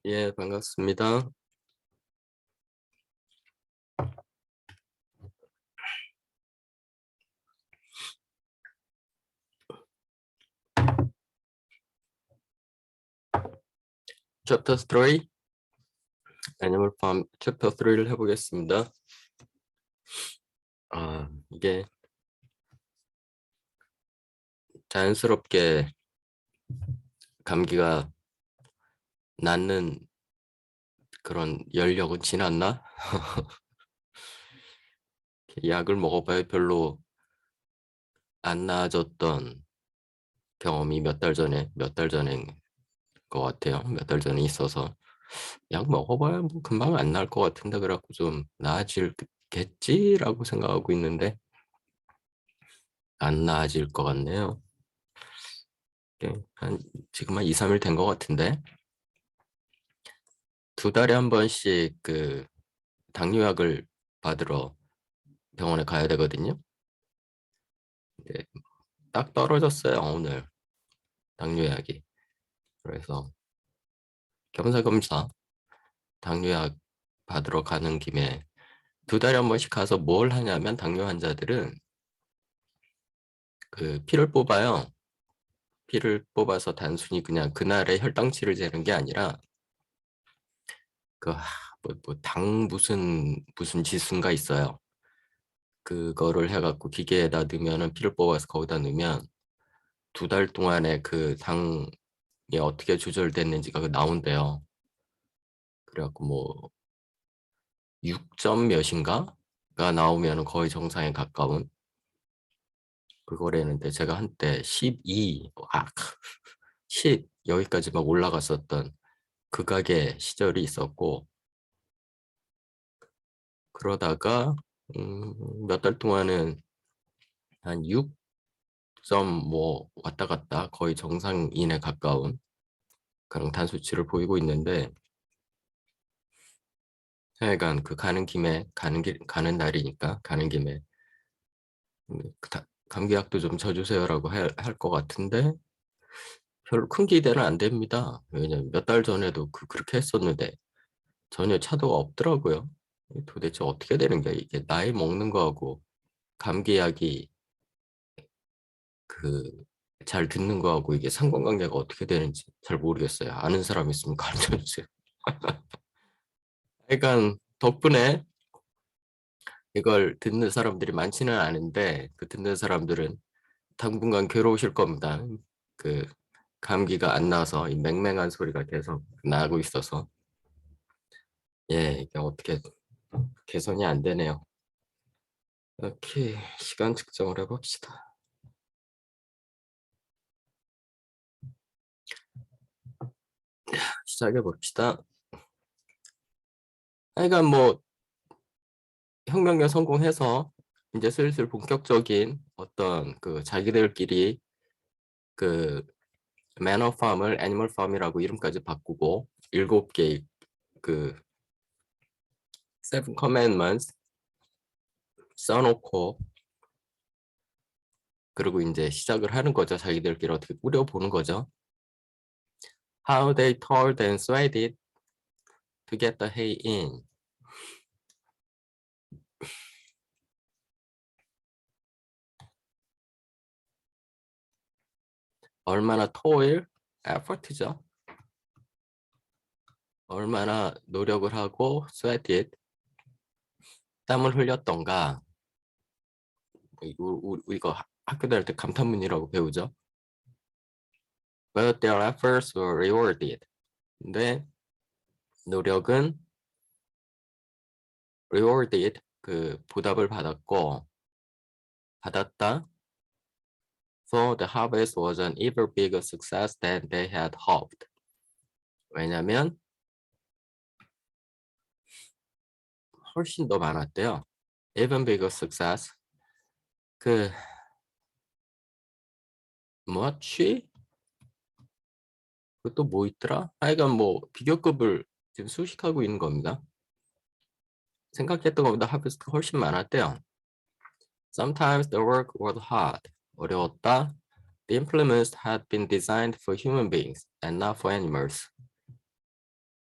예, 반갑습니다. 챕터 3, 애니멀 팜 챕터 3를 해보겠습니다. 이게 자연스럽게 감기가 낫는 그런 연령은 지났나? 약을 먹어봐야 별로 안 나아졌던 경험이 몇 달 전인 것 같아요. 몇 달 전에 있어서 약 먹어봐야 뭐 금방 안 나을 것 같은데 그래갖고 좀 나아질겠지라고 생각하고 있는데 안 나아질 것 같네요. 지금 한 2, 3일 된 것 같은데 2달에 한 번씩 그 당뇨약을 받으러 병원에 가야 되거든요. 근데 딱 떨어졌어요, 오늘 당뇨약이. 그래서 겸사겸사 당뇨약 받으러 가는 김에 2달에 한 번씩 가서 뭘 하냐면 당뇨 환자들은 그 피를 뽑아요. 피를 뽑아서 단순히 그냥 그날의 혈당치를 재는 게 아니라 당 무슨 지수인가 있어요. 그거를 해갖고 기계에다 넣으면은 피를 뽑아서 거기다 넣으면 2달 동안에 그 당이 어떻게 조절됐는지가 나온대요. 그래갖고 뭐 6점 몇인가가 나오면 거의 정상에 가까운 그거라는데 제가 한때 12, 10 여기까지 막 올라갔었던 극악의 시절이 있었고 그러다가 몇 달 동안은 한 6점 뭐 왔다 갔다 거의 정상인에 가까운 그런 단 수치를 보이고 있는데 하여간 그 가는 날이니까 가는 김에 감기약도 좀 쳐주세요라고 할 것 같은데 별로 큰 기대는 안 됩니다. 왜냐면 몇 달 전에도 그렇게 했었는데 전혀 차도가 없더라고요. 도대체 어떻게 되는 거야? 이게 나이 먹는 거하고 감기약이 그 잘 듣는 거하고 이게 상관관계가 어떻게 되는지 잘 모르겠어요. 아는 사람 있으면 가르쳐 주세요. 그러니까 덕분에 이걸 듣는 사람들이 많지는 않은데 그 듣는 사람들은 당분간 괴로우실 겁니다. 그 감기가 안 나서 이 맹맹한 소리가 계속 나고 있어서 이게 어떻게 개선이 안 되네요. 이렇게 시간 측정을 해봅시다. 시작해 봅시다. 하여간 뭐 혁명에 성공해서 이제 슬슬 본격적인 어떤 그 자기들끼리 그 매너 팜을 애니멀 팜이라고 이름까지 바꾸고 7개의 그 Seven Commandments 써놓고 그리고 이제 시작을 하는 거죠. 자기들끼리 어떻게 꾸려보는 거죠. How they toiled and sweated to get the hay in. 얼마나 toil, effort죠. 얼마나 노력을 하고 sweated, 땀을 흘렸던가. 이거 학교 다닐 때 감탄문이라고 배우죠. But their efforts were rewarded. 근데 노력은 rewarded, 그 보답을 받았다. So the harvest was an even bigger success than they had hoped. 왜냐면 훨씬 더 많았대요. Even bigger success. 그 뭐지? 그것도 뭐 있더라? 하여간 뭐 비교급을 지금 수식하고 있는 겁니다. 생각했던 것보다 하베스트가 훨씬 많았대요. Sometimes the work was hard. 어려웠다. The implements had been designed for human beings and not for animals.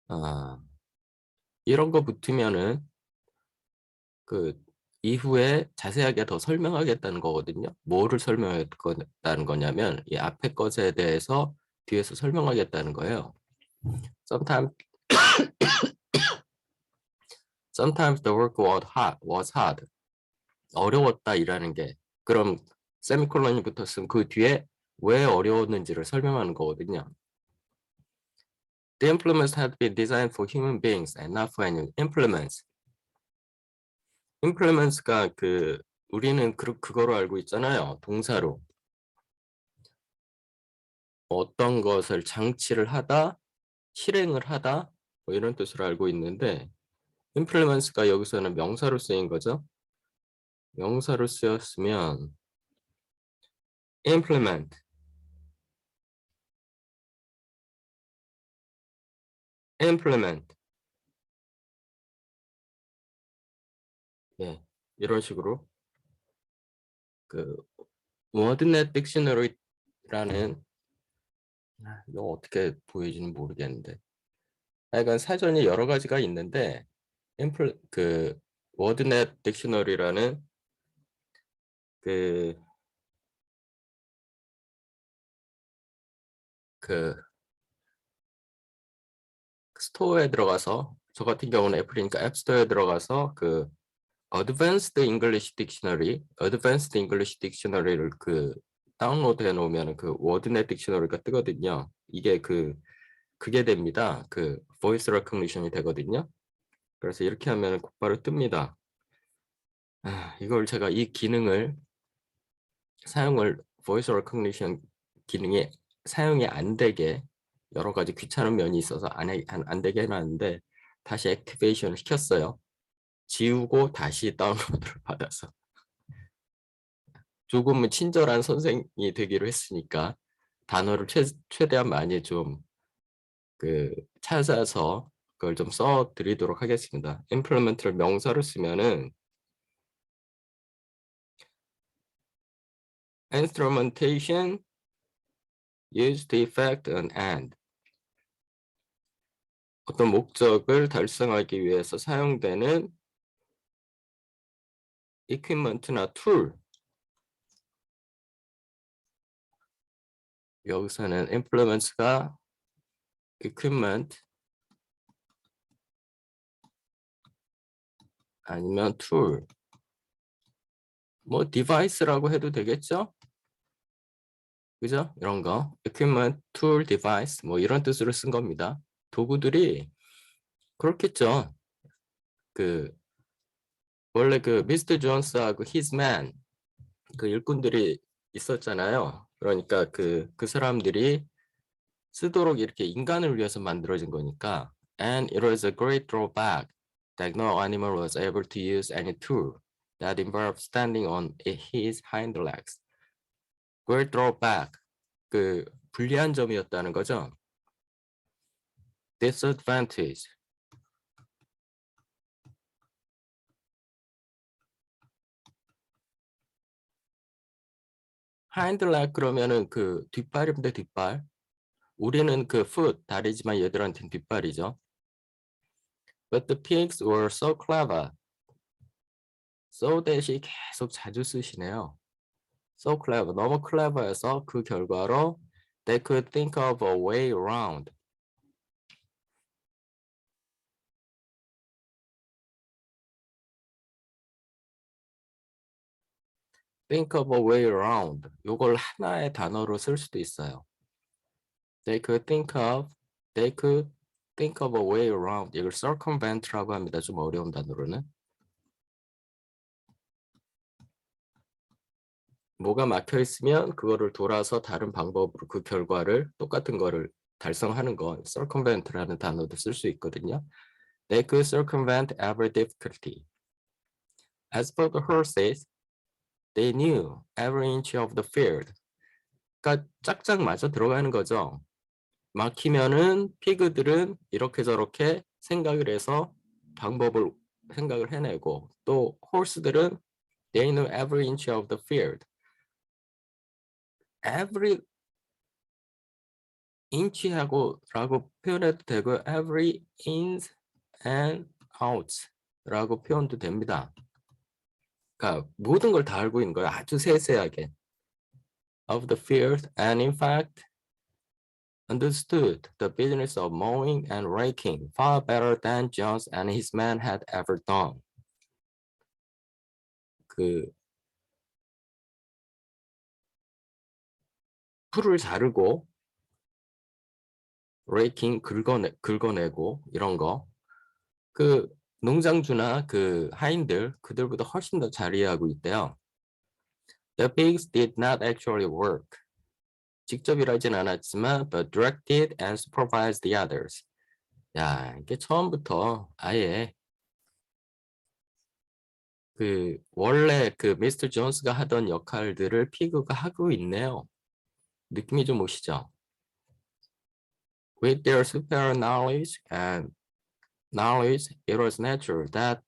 아, 이런 거 붙으면은 그 이후에 자세하게 더 설명하겠다는 거거든요. 뭐를 설명하겠다는 거냐면 이 앞에 것에 대해서 뒤에서 설명하겠다는 거예요. Sometimes, sometimes the work was hard. 어려웠다 이라는 게 그럼 세미콜론이 붙었으면 그 뒤에 왜 어려웠는지를 설명하는 거거든요. The implements had been designed for human beings and not for any implements. implements가 그 우리는 그거로 알고 있잖아요. 동사로 어떤 것을 장치를 하다, 실행을 하다 뭐 이런 뜻으로 알고 있는데 implements가 여기서는 명사로 쓰인 거죠. 명사로 쓰였으면 implement, implement 예, 이런 식으로 그 워드넷 딕셔너리라는 이거 어떻게 보여지는지 모르겠는데 하여간 사전이 여러 가지가 있는데 그 워드넷 딕셔너리라는 그, 그 스토어에 들어가서 저 같은 경우는 애플이니까 앱스토어에 들어가서 그 Advanced English Dictionary, Advanced English Dictionary를 그 다운로드 해 놓으면 그 워드넷 딕셔너리가 뜨거든요. 이게 그게 됩니다. 그 voice recognition이 되거든요. 그래서 이렇게 하면 곧바로 뜹니다. 이걸 제가 이 기능을 사용을 voice recognition 기능이 사용이 안 되게 여러 가지 귀찮은 면이 있어서 안 되게 해놨는데 다시 액티베이션을 시켰어요. 지우고 다시 다운로드를 받아서 조금은 친절한 선생이 되기로 했으니까 단어를 최대한 많이 좀 찾아서 그걸 좀 써드리도록 하겠습니다. implement를 명사로 쓰면은 instrumentation used to effect an end 어떤 목적을 달성하기 위해서 사용되는 equipment나 툴 여기서는 implements가 equipment 아니면 툴 뭐 device라고 해도 되겠죠? 그죠? 이런 거 equipment, tool, device 뭐 이런 뜻으로 쓴 겁니다. 도구들이 그렇겠죠. 그 원래 그 미스터 존스하고 his man 그 일꾼들이 있었잖아요. 그러니까 그 사람들이 쓰도록 이렇게 인간을 위해서 만들어진 거니까 and it was a great drawback that no animal was able to use any tool that involved standing on his hind legs. great drawback 그 불리한 점이었다는 거죠. disadvantage hind leg 그러면은 그 뒷발인데 뒷발 우리는 그 foot 다리지만 얘들한테는 뒷발이죠. But the pigs were so clever. so that이 계속 자주 쓰시네요. so clever, 너무 clever해서 그 결과로 they could think of a way around. think of a way around. 요걸 하나의 단어로 쓸 수도 있어요. they could think of a way around. 이걸 circumvent라고 합니다. 좀 어려운 단어로는. 뭐가 막혀 있으면 그거를 돌아서 다른 방법으로 그 결과를 똑같은 거를 달성하는 거 circumvent라는 단어도 쓸 수 있거든요. They could circumvent every difficulty. As for the horses, they knew every inch of the field. 그러니까 짝짝 맞아 들어가는 거죠. 막히면은 피그들은 이렇게 저렇게 생각을 해서 방법을 생각을 해내고 또 horse들은 they knew every inch of the field. every inch하고라고 표현해도 되고 every ins and outs라고 표현도 됩니다. 그러니까 모든 걸 다 알고 있는 거예요. 아주 세세하게. Of the field and in fact understood the business of mowing and raking far better than Jones and his men had ever done. 그 풀을 자르고 raking 긁어내고 이런 거. 그 농장주나 그 하인들 그들보다 훨씬 더 잘 이해하고 있대요. The pigs did not actually work. 직접 일하진 않았지만 but directed and supervised the others. 야, 이게 처음부터 아예 그 원래 그 미스터 존스가 하던 역할들을 피그가 하고 있네요. 느낌이 좀 오시죠? With their superior knowledge, it was natural that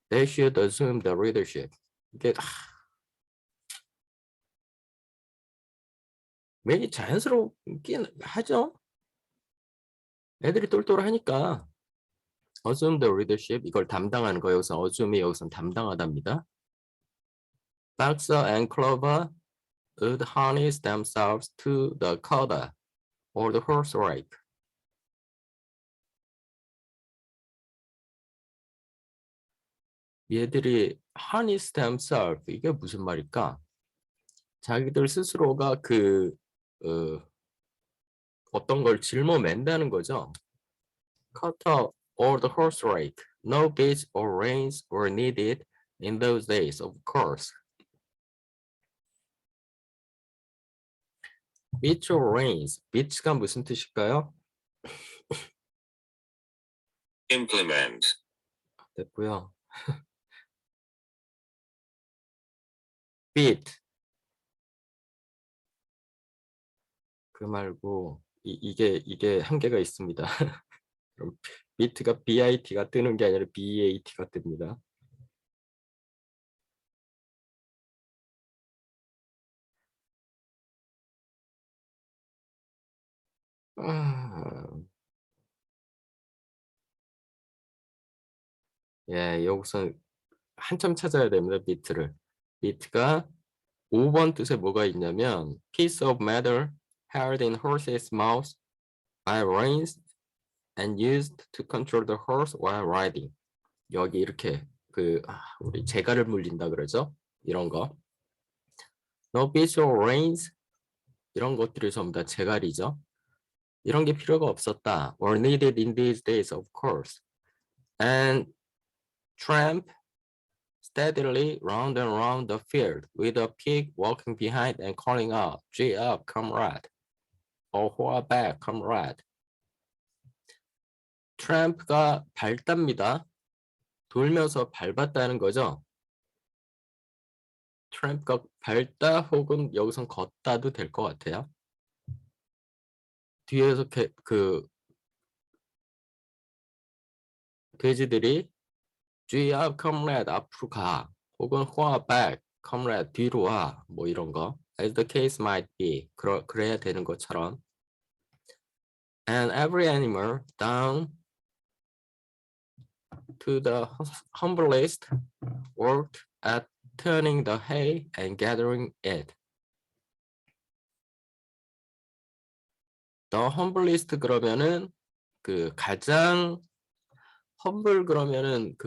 they should assume the leadership. 이게 매일 자연스럽긴 하죠. 애들이 똘똘하니까. assume the leadership, 이걸 담당하는 거 여기서 assume이 여기서 담당하답니다. Boxer and Clover would harness themselves to the coda or the horse rake. 얘들이 harness themselves, 이게 무슨 말일까? 자기들 스스로가 어떤 걸 짊어맨다는 거죠. Cutter or the horse rake. No bits or reins were needed in those days, of course. Bits or reins. bits가 무슨 뜻일까요? implement, 됐고요. bit. 그 말고 이게 한계가 있습니다. 그럼 bit가 bit가 뜨는 게 아니라 bat가 뜹니다. 예, 여기서 한참 찾아야 됩니다. bit를. bit가 5번 뜻에 뭐가 있냐면 piece of metal held in horse's mouth by reins and used to control the horse while riding. 여기 이렇게 우리 재갈을 물린다 그러죠? 이런 거. No bits or reins 이런 것들이 전부 다 재갈이죠. 이런 게 필요가 없었다. Were needed in these days, of course. And tramp steadily round and round the field with a pig walking behind and calling out, "Gee up, comrade!" or "Hoa back, comrade!" tramp가 밟답니다. 돌면서 밟았다는 거죠. tramp가 밟다 혹은 여기선 걷다도 될 것 같아요. 뒤에서 돼지들이 "Gee up, comrade!" 앞으로 가. 혹은 "Hoa back, comrade!" 뒤로 와. 뭐 이런 거. As the case might be. 그래야 되는 것처럼. And every animal down to the humblest worked at turning the hay and gathering it. The humblest 그러면은 가장 humble 그러면은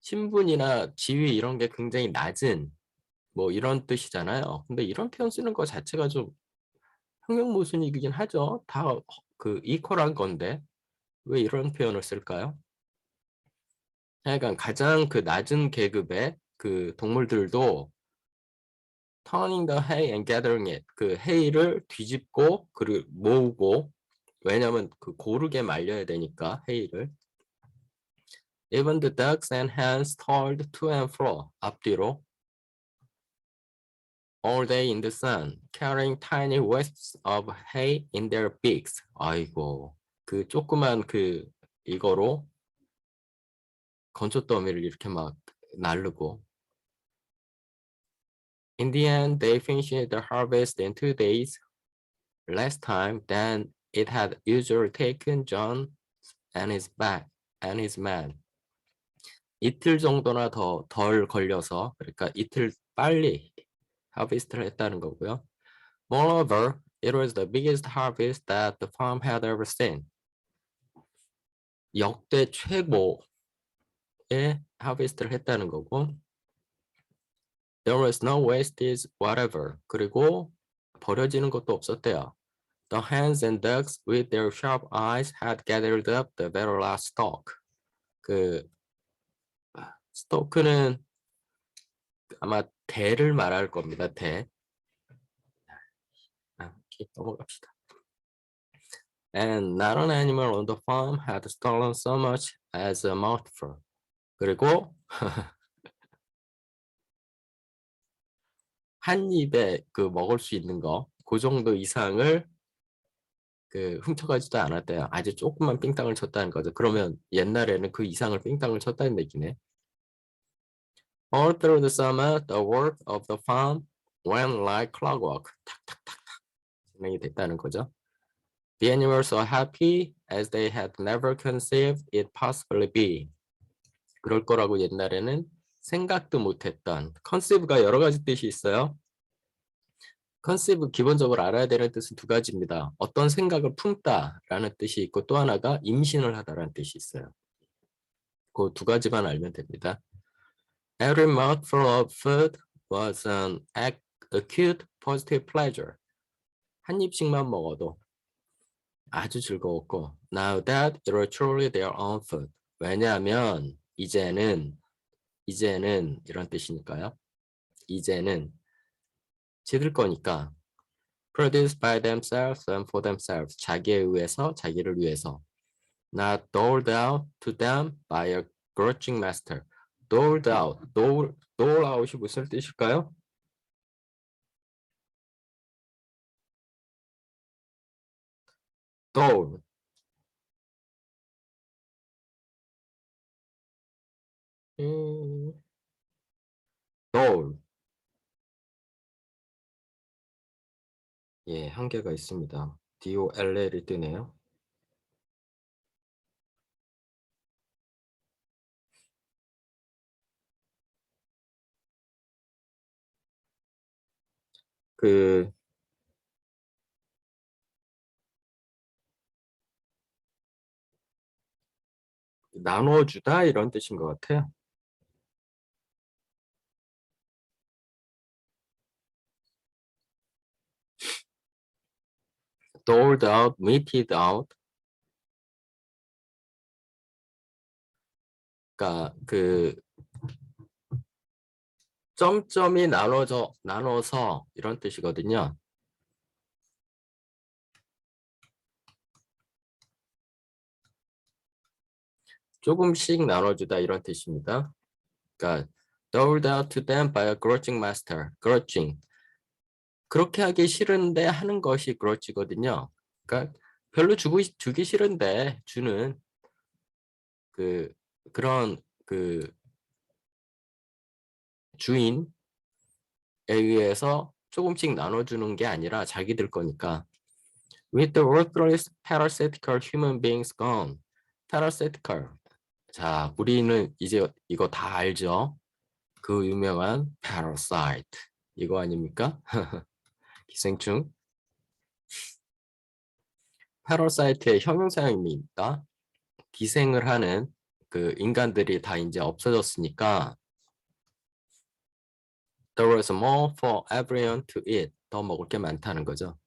신분이나 지위 이런 게 굉장히 낮은 뭐 이런 뜻이잖아요. 근데 이런 표현 쓰는 거 자체가 좀 형용모순이긴 하죠. 다 이퀄한 건데 왜 이런 표현을 쓸까요? 하여간 가장 낮은 계급의 동물들도 turning the hay and gathering it, hay를 뒤집고 그리고 모으고, 왜냐면 고르게 말려야 되니까 hay를. Even the ducks and hens toiled to and fro, 앞뒤로. All day in the sun, carrying tiny wisps of hay in their beaks. 아이고, 조그만 이거로 건초더미를 이렇게 막 나르고. In the end, they finished the harvest in 2 days. less time than it had usually taken John and his man. 이틀 정도나 덜 걸려서, 그러니까 이틀 빨리 하비스트를 했다는 거고요. Moreover, it was the biggest harvest that the farm had ever seen. 역대 최고의 하비스트를 했다는 거고, there was no wastage whatever. 그리고 버려지는 것도 없었대요. The hens and ducks with their sharp eyes had gathered up the very last stalk. 그 스토크는 아마 대를 말할 겁니다. 대. 오케이, 넘어갑시다. And not an animal on the farm had stolen so much as a mouthful. 그리고 한 입에 그 먹을 수 있는 거, 그 정도 이상을 그 훔쳐가지도 않았대요. 아주 조금만 삥땅을 쳤다는 거죠. 그러면 옛날에는 그 이상을 삥땅을 쳤다는 얘기네. All through the summer, the work of the farm went like clockwork. 탁탁탁탁 진행이 됐다는 거죠. The animals were happy as they had never conceived it possibly be. 그럴 거라고 옛날에는 생각도 못했던. conceive가 여러 가지 뜻이 있어요. conceive 기본적으로 알아야 되는 뜻은 두 가지입니다. 어떤 생각을 품다라는 뜻이 있고 또 하나가 임신을 하다라는 뜻이 있어요. 그 두 가지만 알면 됩니다. Every mouthful of food was an acute positive pleasure. 한 입씩만 먹어도 아주 즐거웠고 now that it was truly their own food. 왜냐하면 이제는 이런 뜻이니까요. 이제는 지들 거니까 produced by themselves and for themselves. 자기에 의해서 자기를 위해서. Not doled out to them by a grudging master. doled out. dole out이 무슨 뜻일까요? dole. dole. 예, 한계가 있습니다. DOLL이 뜨네요. 그 나눠주다 이런 뜻인 것 같아요. doled out, meted out. 그러니까 그 점점이 나눠서 이런 뜻이거든요. 조금씩 나눠주다 이런 뜻입니다. 그러니까 doled out to them by a grudging master. grudging. 그렇게 하기 싫은데 하는 것이 grudge거든요. 그러니까 별로 주기 싫은데 주는 그런 주인에 의해서 조금씩 나눠주는 게 아니라 자기들 거니까. With the worthless parasitical human beings gone. parasitical. 자, 우리는 이제 이거 다 알죠? 그 유명한 parasite. 이거 아닙니까? 기생충. parasite의 형용사입니다. 기생을 하는 그 인간들이 다 이제 없어졌으니까 there was more for everyone to eat. 더 먹을 게 많다는 거죠.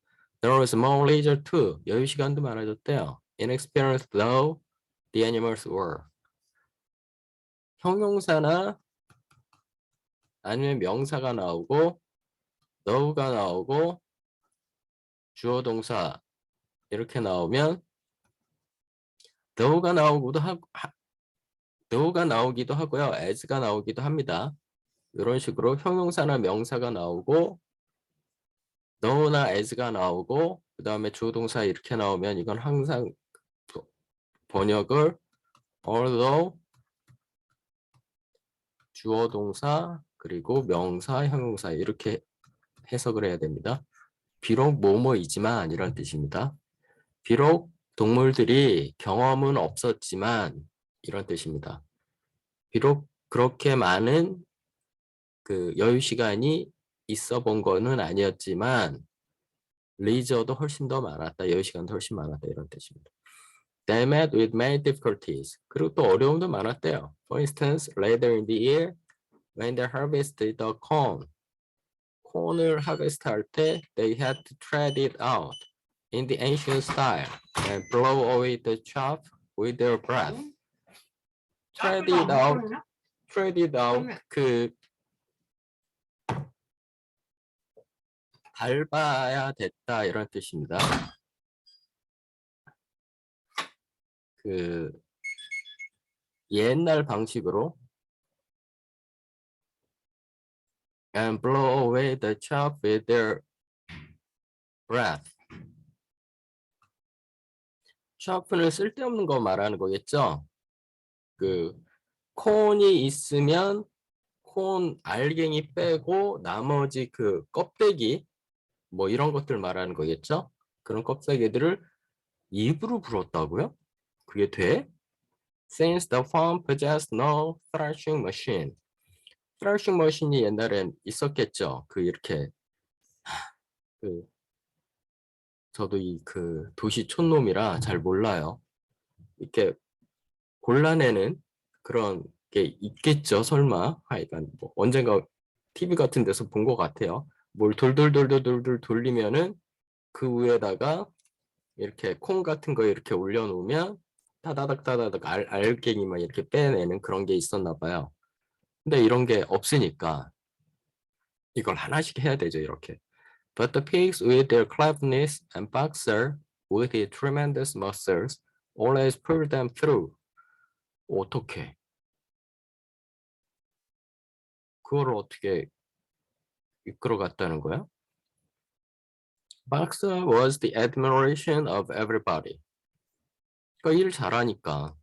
There was more leisure too. 여유 시간도 많아졌대요. Inexperienced though the animals were. 형용사나 아니면 명사가 나오고 though가 나오고 주어 동사 이렇게 나오면 though가 나오기도 하고요. as가 나오기도 합니다. 이런 식으로 형용사나 명사가 나오고 though나 as가 나오고 그 다음에 주어 동사 이렇게 나오면 이건 항상 번역을 although 주어 동사 그리고 명사 형용사 이렇게 해석을 해야 됩니다. 비록 뭐뭐이지만 이런 뜻입니다. 비록 동물들이 경험은 없었지만 이런 뜻입니다. 비록 그렇게 많은 그 여유 시간이 있어 본 거는 아니었지만 레이저도 훨씬 더 많았다. 여유 시간도 훨씬 많았다. 이런 뜻입니다. They met with many difficulties. 그리고 또 어려움도 많았대요. For instance, later in the year, when they harvested the corn, 콘을 하베스트 할 때 they had to tread it out in the ancient style and blow away the chaff with their breath. tread it out, tread it out 그 밟아야 됐다 이런 뜻입니다. 그 옛날 방식으로 and blow away the chaff with their breath. chaff는 쓸데없는 거 말하는 거겠죠? 그 콘이 있으면 콘 알갱이 빼고 나머지 그 껍데기 뭐 이런 것들 말하는 거겠죠? 그런 껍데기들을 입으로 불었다고요? 그게 돼? Since the farm possessed no threshing machine. threshing machine이 옛날엔 있었겠죠. 그 이렇게 그 저도 이 그 도시 촌놈이라 잘 몰라요. 이렇게 골라내는 그런 게 있겠죠. 설마. 하여간 뭐 언젠가 TV 같은 데서 본 것 같아요. 뭘 돌돌돌돌돌돌 돌리면은 그 위에다가 이렇게 콩 같은 거 이렇게 올려놓으면 따다닥 따다닥 알갱이만 이렇게 빼내는 그런 게 있었나 봐요. 근데 이런 게 없으니까 이걸 하나씩 해야 되죠. 이렇게. But the pigs with their cleverness and Boxer with his tremendous muscles always pulled them through. 어떻게? 그거를 어떻게 이끌어갔다는 거야? Boxer was the admiration of everybody. 그러니까 일 잘하니까.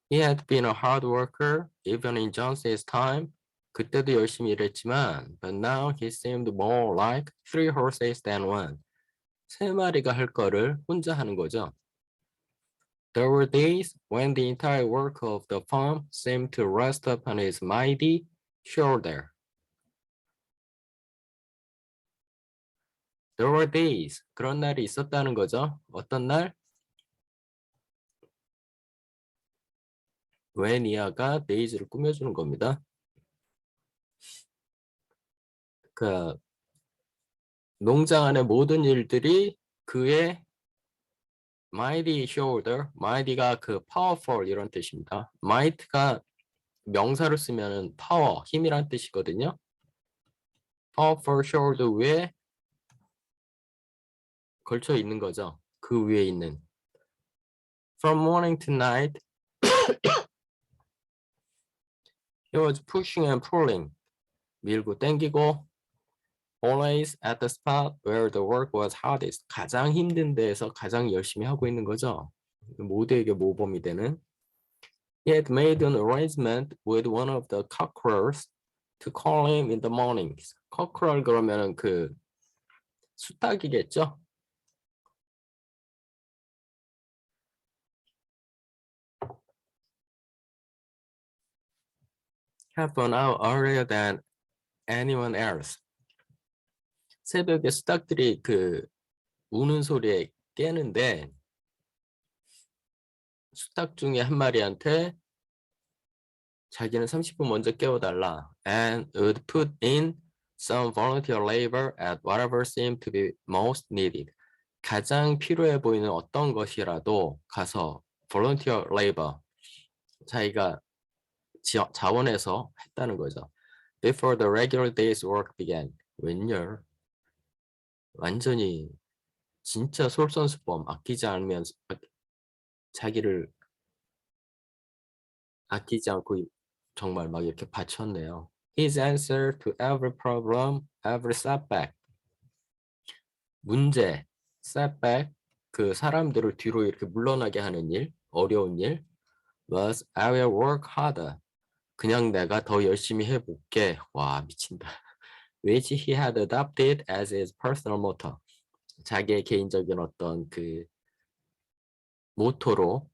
He had been a hard worker even in Johnson's time. 그때도 열심히 일했지만, but now he seemed more like three horses than one. 세 마리가 할 거를 혼자 하는 거죠. There were days when the entire work of the farm seemed to rest upon his mighty shoulder. There were days. 그런 날이 있었다는 거죠. 어떤 날? 웬이아가 days를 꾸며주는 겁니다. 그 농장 안의 모든 일들이 그의 mighty shoulder, mighty가 그 powerful 이런 뜻입니다. might가 명사로 쓰면은 power, 힘이란 뜻이거든요. powerful shoulder 위에 걸쳐 있는 거죠. 그 위에 있는. From morning to night, he was pushing and pulling. 밀고 당기고 always at the spot where the work was hardest. 가장 힘든 데에서 가장 열심히 하고 있는 거죠. 모두에게 모범이 되는. He had made an arrangement with one of the cockerels to call him in the mornings. cockerel 그러면은 그 수탉이겠죠? half an hour earlier than anyone else. 새벽에 수탉들이 그 우는 소리에 깨는데 수탉 중에 한 마리한테 자기는 30분 먼저 깨워달라 and would put in some volunteer labor at whatever seemed to be most needed. 가장 필요해 보이는 어떤 것이라도 가서 volunteer labor, 자기가 자원해서 했다는 거죠. Before the regular day's work began. 웬열? 완전히 진짜 솔선수범, 아끼지 않으면서 자기를 아끼지 않고 정말 막 이렇게 바쳤네요. His answer to every problem, every setback. 문제, setback, 그 사람들을 뒤로 이렇게 물러나게 하는 일, 어려운 일, was I will work harder. 그냥 내가 더 열심히 해볼게. 와, 미친다. Which he had adopted as his personal motto. 자기의 개인적인 어떤 그 모토로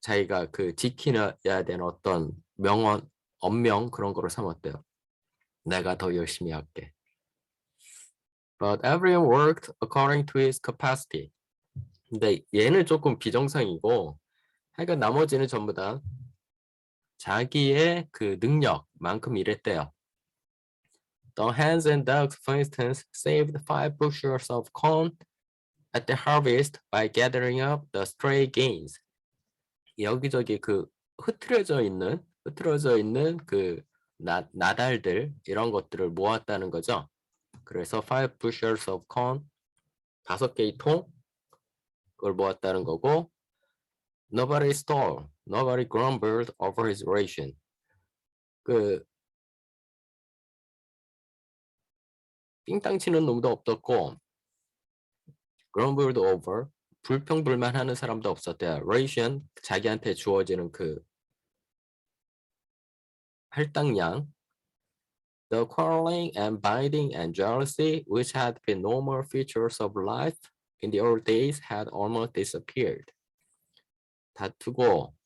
자기가 그 지켜야 되는 어떤 명언, 언명 그런 거를 삼았대요. 내가 더 열심히 할게. But everyone worked according to his capacity. 근데 얘는 조금 비정상이고, 하여간 나머지는 전부 다 자기의 그 능력만큼 일했대요. The hens and ducks, for instance, saved 5 bushels of corn at the harvest by gathering up the stray grains. 여기저기 그 흐트러져 있는 그 나달들 이런 것들을 모았다는 거죠. 그래서 5 bushels of corn 5개의 통 그걸 모았다는 거고 nobody stole, nobody grumbled over his ration. 그 삥땅 치는 놈도 없었고 grumbled over 불평불만하는 사람도 없었대요. ration 자기한테 주어지는 그 할당량. The quarreling and biting and jealousy, which had been normal features of life in the old days, had almost disappeared. 다투고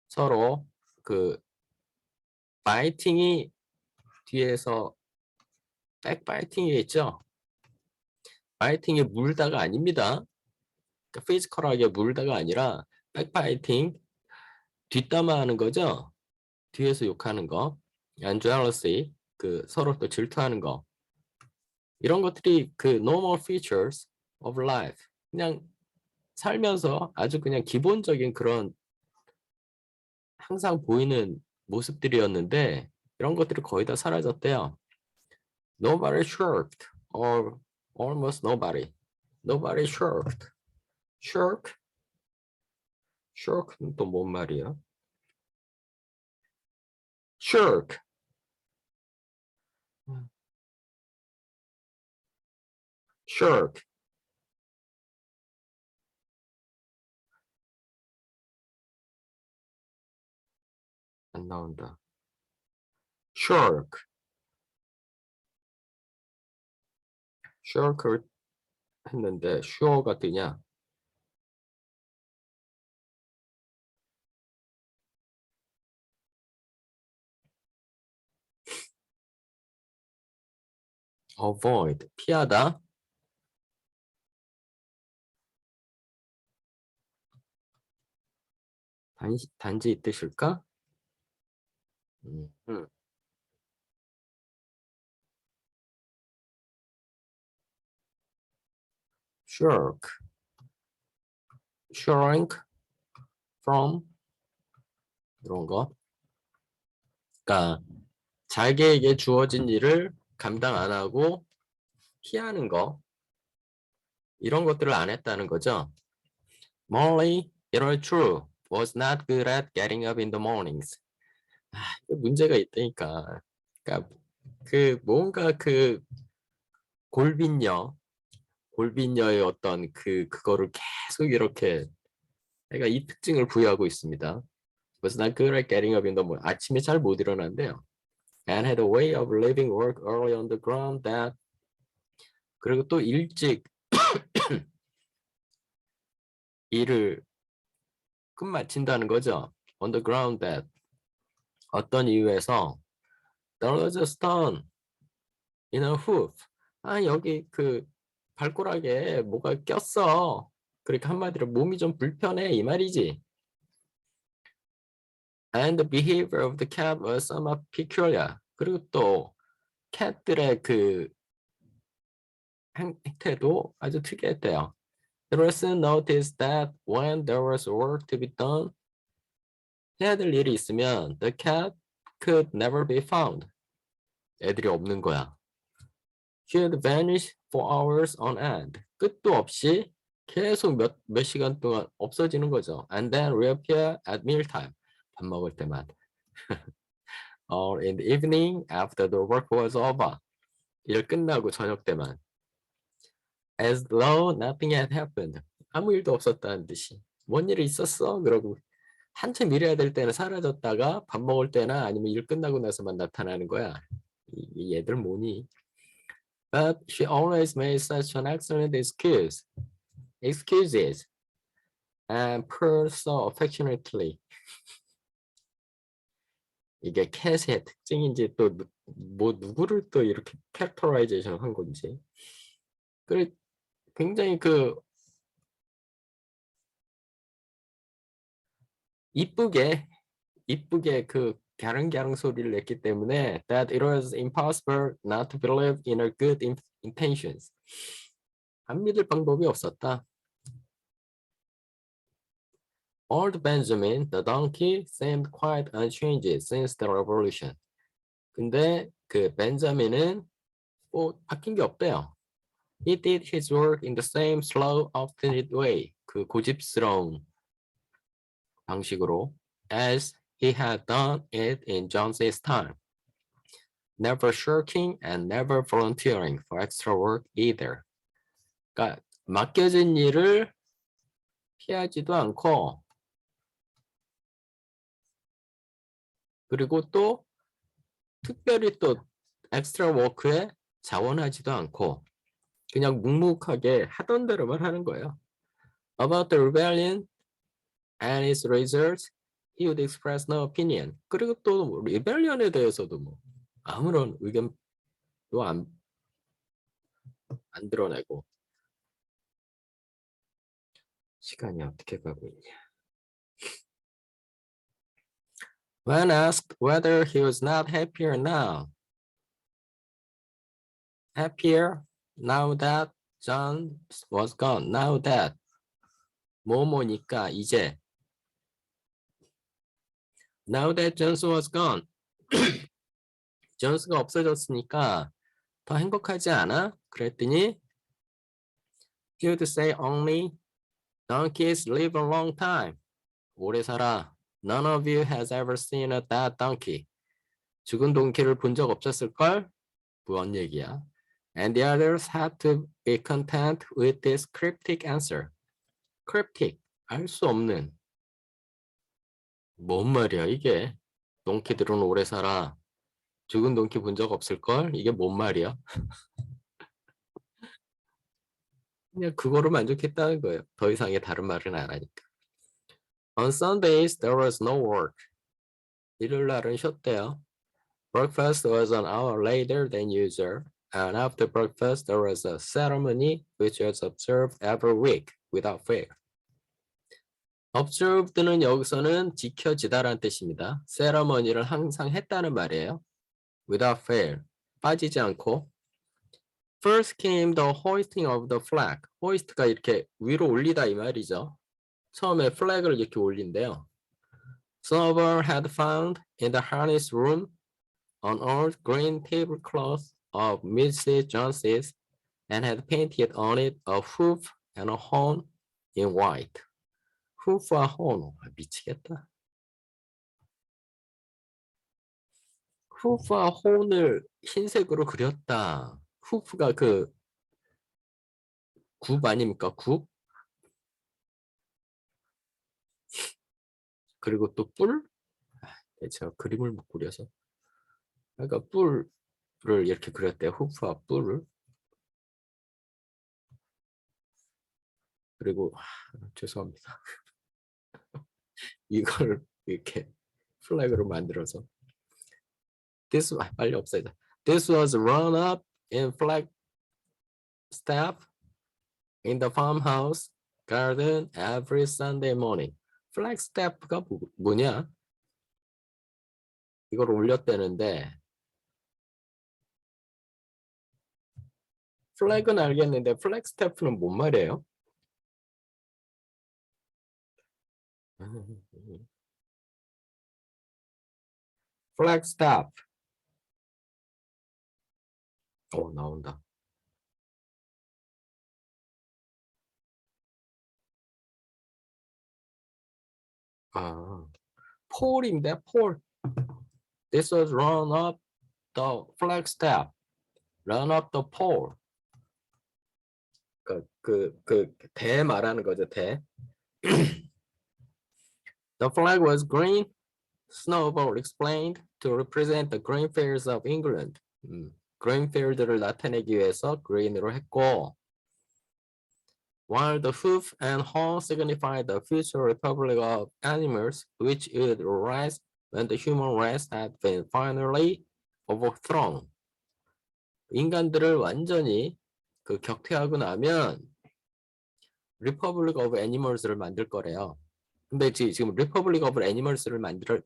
서로 그 바이팅이 뒤에서 백바이팅이 있죠. 바이팅이 물다가 아닙니다. 그러니까 피지컬하게 물다가 아니라 백바이팅 뒷담화하는 거죠. 뒤에서 욕하는 거. And jealousy 그 서로 또 질투하는 거. 이런 것들이 그 normal features of life. 그냥 살면서 아주 그냥 기본적인 그런 항상 보이는 모습들이었는데 이런 것들이 거의 다 사라졌대요. Nobody shirked or almost nobody. Nobody shirked. shirk? shirk는 또 뭔 말이야? shirk. shirk. 안 나온다. shirk. shirk를 했는데 sure가 뜨냐? avoid 피하다. 단지 뜻일까? shirk. shrink from 이런 거. 그러니까 자기에게 주어진 일을 감당 안 하고 피하는 거. 이런 것들을 안 했다는 거죠. Molly, it was true, was not good at getting up in the mornings. 문제가 있다니까. 그러니까 그 뭔가 그 골빈녀의 어떤 그거를 계속 이렇게 내가 이 특징을 부여하고 있습니다. Was not good at getting up in the morning. 아침에 잘 못 일어난대요. And had a way of leaving work early on the ground that 그리고 또 일찍 일을 끝마친다는 거죠. On the ground that 어떤 이유에서 there was a stone in a hoof. 여기 그 발가락에 뭐가 꼈어. 그러니까 한마디로 몸이 좀 불편해 이 말이지. And the behavior of the cat was somewhat peculiar. 그리고 또 캣들의 그 행태도 아주 특이했대요. The resident noticed that when there was work to be done, 해야 될 일이 있으면 the cat could never be found. 애들이 없는 거야. She had vanished for hours on end. 끝도 없이 계속 몇 시간 동안 없어지는 거죠. And then reappear at mealtime. 밥 먹을 때만. Or in the evening after the work was over. 일 끝나고 저녁 때만. As though nothing had happened. 아무 일도 없었다는 듯이. 뭔 일이 있었어? 그러고 한참 일해야 될 때는 사라졌다가 밥 먹을 때나 아니면 일 끝나고 나서만 나타나는 거야. 이 얘들 뭐니? But she always made such an excellent excuses, and purred so affectionately. 이게 캣의 특징인지 또 뭐 누구를 또 이렇게 캐릭터라이제이션 한 건지. 그래 굉장히 그 이쁘게 그 갸릉갸릉 소리를 냈기 때문에 that it was impossible not to believe in her good intentions. 안 믿을 방법이 없었다. Old Benjamin, the donkey, seemed quite unchanged since the revolution. 근데 그 벤자민은 뭐 바뀐 게 없대요. He did his work in the same slow, obstinate way. 그 고집스러운 방식으로 as he had done it in Jones's time. Never shirking and never volunteering for extra work either. 그러니까 맡겨진 일을 피하지도 않고 그리고 또 특별히 또 엑스트라 워크에 자원하지도 않고 그냥 묵묵하게 하던 대로만 하는 거예요. About the rebellion and its results, he would express no opinion. 그리고 또 리벨리언에 대해서도 뭐 아무런 의견도 안 드러내고. 시간이 어떻게 가고 있냐. When asked whether he was not happier now that John was gone, now that 뭐뭐니까 이제 now that Johnson was gone 존스가 없어졌으니까 더 행복하지 않아? 그랬더니 he would say only donkeys live a long time. 오래 살아. None of you has ever seen a dead donkey. 죽은 동키를 본 적 없었을걸? 뭔 얘기야? And the others had to be content with this cryptic answer. cryptic, 알 수 없는. 뭔 말이야 이게? 동키들은 오래 살아. 죽은 동키 본 적 없을걸? 이게 뭔 말이야? 그냥 그거로 만족했다는 거예요. 더 이상의 다른 말은 안 하니까. On Sundays, there was no work. 일요일 날은 쉬었대요. Breakfast was an hour later than usual, and after breakfast, there was a ceremony which was observed every week without fail. Observed는 여기서는 지켜지다라는 뜻입니다. ceremony를 항상 했다는 말이에요. Without fail, 빠지지 않고. First came the hoisting of the flag. hoist가 이렇게 위로 올리다 이 말이죠. 처음에 플래그를 이렇게 올린대요. Snowball had found in the harness room an old green tablecloth of Mrs. Johnson's and had painted on it a hoof and a horn in white. hoof와 horn, 미치겠다. hoof와 horn을 흰색으로 그렸다. hoof가 그 굽 아닙니까? 굽? 그리고 또 뿔? 제가 그림을 못 그려서. 그러니까 뿔을 이렇게 그렸대요. 후프와 뿔을. 그리고 죄송합니다. 이걸 이렇게 플래그로 만들어서. 빨리 없애자. This was run up in flag staff in the farmhouse garden every Sunday morning. flag staff가 뭐냐? 이걸 올렸다는데 플래그는 알겠는데 플래그 스태프는 뭔 말이에요? flag staff. 나온다. 폴인데 폴. This was run up the flag staff. Run up the pole. 대 말하는 거죠, 대. The flag was green, Snowball explained, to represent the green fields of England. 그레인필드를 나타내기 위해서 green으로 했고, while the hoof and horn signify the future republic of animals which would arise when the human race had been finally overthrown. 인간들을 완전히 그 격퇴하고 나면 Republic of Animals를 만들 거래요. 근데 지금 Republic of Animals를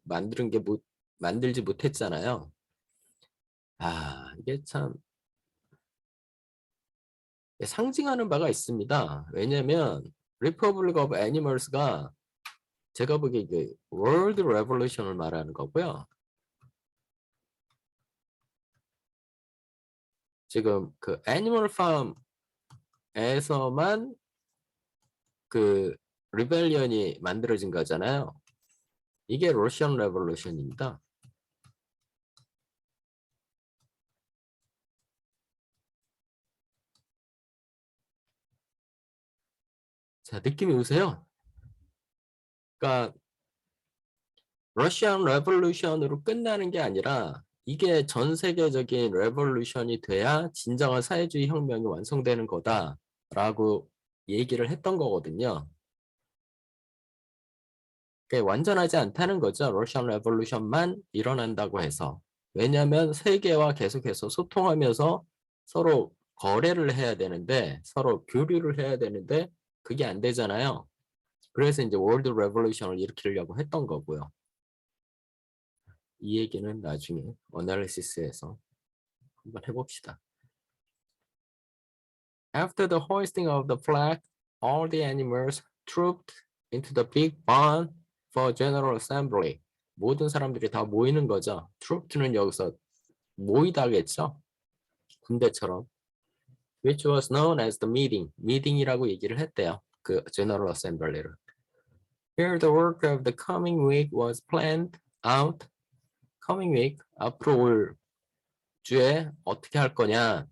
만드는 게 만들지 못했잖아요. 아, 이게 참 상징하는 바가 있습니다. 왜냐면 Republic of Animals가 제가 보기에 이게 World Revolution을 말하는 거고요. 지금 그 애니멀 팜에서만 그 리벨리언이 만들어진 거잖아요. 이게 러시안 레볼루션입니다. 자, 느낌이 오세요? 그러니까 러시안 레볼루션으로 끝나는 게 아니라 이게 전 세계적인 레볼루션이 돼야 진정한 사회주의 혁명이 완성되는 거다라고 얘기를 했던 거거든요. 그게 완전하지 않다는 거죠. 러시안 레볼루션만 일어난다고 해서. 왜냐하면 세계와 계속해서 소통하면서 서로 거래를 해야 되는데, 서로 교류를 해야 되는데 그게 안 되잖아요. 그래서 이제 월드 레볼루션을 일으키려고 했던 거고요. 이 얘기는 나중에 어널리시스에서 한번 해봅시다. After the hoisting of the flag, all the animals trooped into the big barn for general assembly. 모든 사람들이 다 모이는 거죠. trooped는 여기서 모이다겠죠. 군대처럼. Which was known as the meeting. meeting이라고 얘기를 했대요. 그 general assembly를. Here the work of the coming week was planned out. coming week, 앞으로 올 주에 어떻게 할 거냐.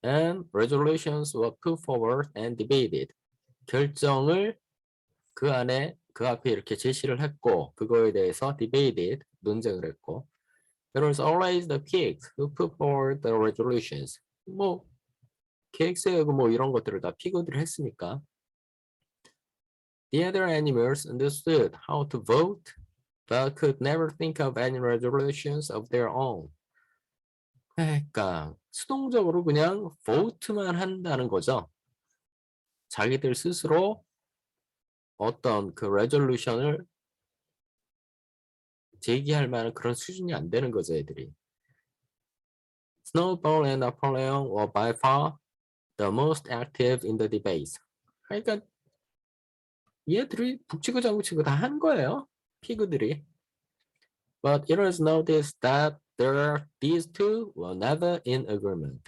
And resolutions were put forward and debated. 결정을 그 앞에 이렇게 제시를 했고, 그거에 대해서 debated, 논쟁을 했고, there was always the pigs who put forward the resolutions. 뭐 계획 세우고 뭐 이런 것들을 다 피그들이 했으니까. The other animals understood how to vote, but could never think of any resolutions of their own. 그러니까 수동적으로 그냥 vote만 한다는 거죠. 자기들 스스로 어떤 그 레졸루션을 제기할 만한 그런 수준이 안 되는 거죠, 애들이. Snowball and Napoleon were by far the most active in the debates. 그러니까 얘들이 북치고 장구치고 다 한 거예요, 피그들이. But it was noticed that these two were never in agreement.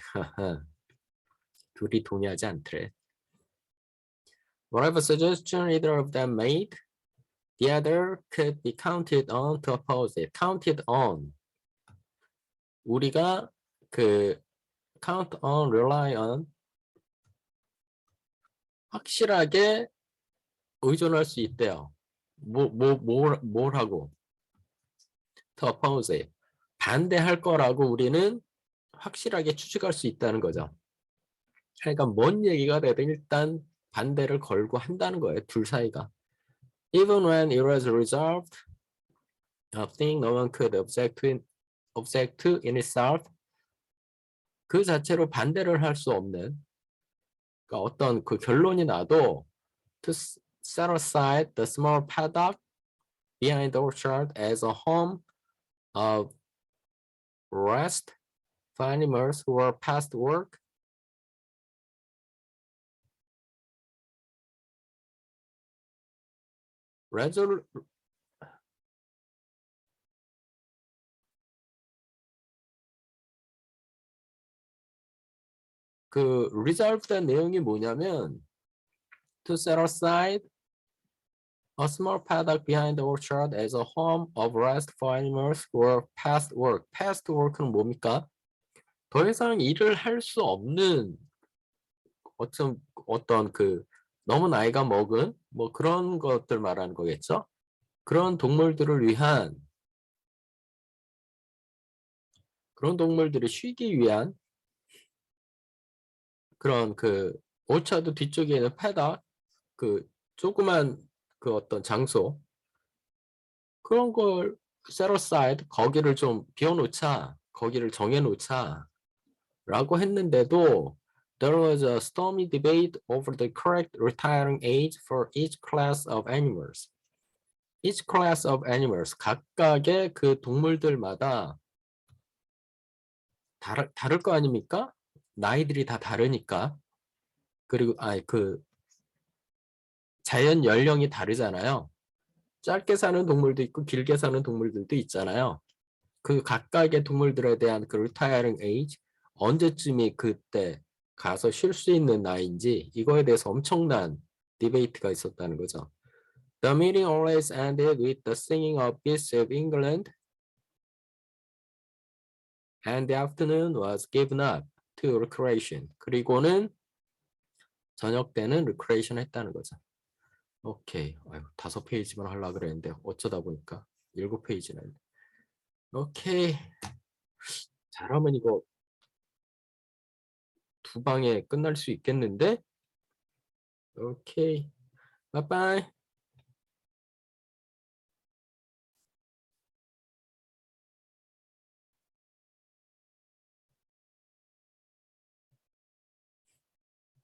둘이 동의하지 않더래. Whatever suggestion either of them made, the other could be counted on to oppose it. Counted on. 우리가 그 count on, rely on 확실하게 의존할 수 있대요. 뭘 하고? to oppose it. 반대할 거라고 우리는 확실하게 추측할 수 있다는 거죠. 그러니까 뭔 얘기가 되든 일단 반대를 걸고 한다는 거예요. 둘 사이가. Even when it was resolved, a thing no one could object to in itself. 그 자체로 반대를 할 수 없는, 그러니까 어떤 그 결론이 나도 to set aside the small paddock behind the orchard as a home of rest for animals who were past work. 그 resolve된 내용이 뭐냐면 to set aside a small paddock behind the orchard as a home of rest for animals who were past work. past work는 뭡니까? 더 이상 일을 할 수 없는 어떤 그 너무 나이가 먹은 뭐 그런 것들 말하는 거겠죠? 그런 동물들을 위한 그런 동물들이 쉬기 위한 그런 그 오차도 뒤쪽에 있는 패다 그 조그만 그 어떤 장소 그런 걸 set aside 거기를 좀 비워놓자 거기를 정해놓자 라고 했는데도 there was a stormy debate over the correct retiring age for each class of animals. each class of animals 각각의 그 동물들마다 다를 거 아닙니까? 나이들이 다 다르니까. 그리고 그 자연 연령이 다르잖아요. 짧게 사는 동물도 있고 길게 사는 동물들도 있잖아요. 그 각각의 동물들에 대한 그 retiring age 언제쯤이 그때 가서 쉴 수 있는 나이인지 이거에 대해서 엄청난 디베이트가 있었다는 거죠. The meeting always ended with the singing of Beasts of England and the afternoon was given up to recreation. 그리고는 저녁 때는 recreation 했다는 거죠. 오케이. 아이고, 5페이지만 하려고 그랬는데 어쩌다 보니까 7페이지나 했네. 오케이. 잘하면 이거 2방에 끝날 수 있겠는데? 오케이. 빠이빠이.